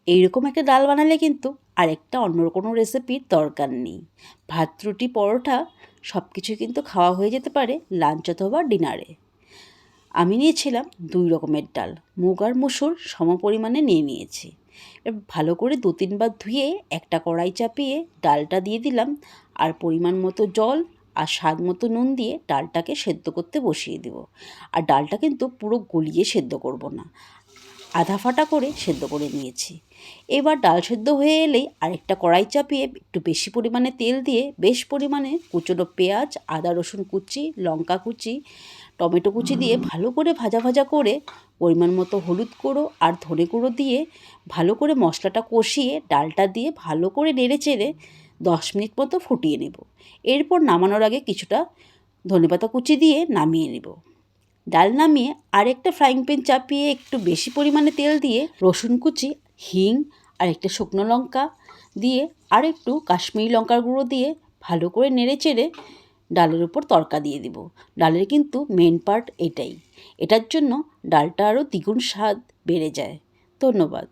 এইরকম একটা ডাল বানালে কিন্তু আরেকটা অন্য কোনো রেসিপির দরকার নেই। ভাত, রুটি, পরোটা সব কিছু কিন্তু খাওয়া হয়ে যেতে পারে লাঞ্চ অথবা ডিনারে। আমি নিয়েছিলাম 2 রকমের ডাল, মুগ আর মসুর সমপরিমাণে নিয়ে নিয়েছি। ভালো করে 2-3 বার ধুয়ে একটা কড়াই চাপিয়ে ডালটা দিয়ে দিলাম, আর পরিমাণ মতো জল আর স্বাদ মতো নুন দিয়ে ডালটাকে সেদ্ধ করতে বসিয়ে দেব। আর ডালটা কিন্তু পুরো গলিয়ে সেদ্ধ করব না, আধা ফাটা করে সেদ্ধ করে নিয়েছি। এবার ডাল সেদ্ধ হয়ে এলেই আরেকটা কড়াই চাপিয়ে একটু বেশি পরিমাণে তেল দিয়ে বেশ পরিমাণে কুচনো পেঁয়াজ, আদা রসুন কুচি, লঙ্কা কুচি, টমেটো কুচি দিয়ে ভালো করে ভাজা ভাজা করে পরিমাণ মতো হলুদ গুঁড়ো আর ধনে গুঁড়ো দিয়ে ভালো করে মশলাটা কষিয়ে ডালটা দিয়ে ভালো করে নেড়ে চেড়ে 10 মিনিট মতো ফুটিয়ে নেব। এরপর নামানোর আগে কিছুটা ধনেপাতা কুচি দিয়ে নামিয়ে নেব। ডাল নামিয়ে আরেকটা ফ্রাইং প্যান চাপিয়ে একটু বেশি পরিমাণে তেল দিয়ে রসুন কুচি, হিং আর একটা শুকনো লঙ্কা দিয়ে আর একটু কাশ্মীরি লঙ্কার গুঁড়ো দিয়ে ভালো করে নেড়ে চেড়ে ডালের উপর তড়কা দিয়ে দিব। ডালের কিন্তু মেন পার্ট এটাই। এটার জন্য ডালটা আরও দ্বিগুণ স্বাদ বেড়ে যায়। ধন্যবাদ।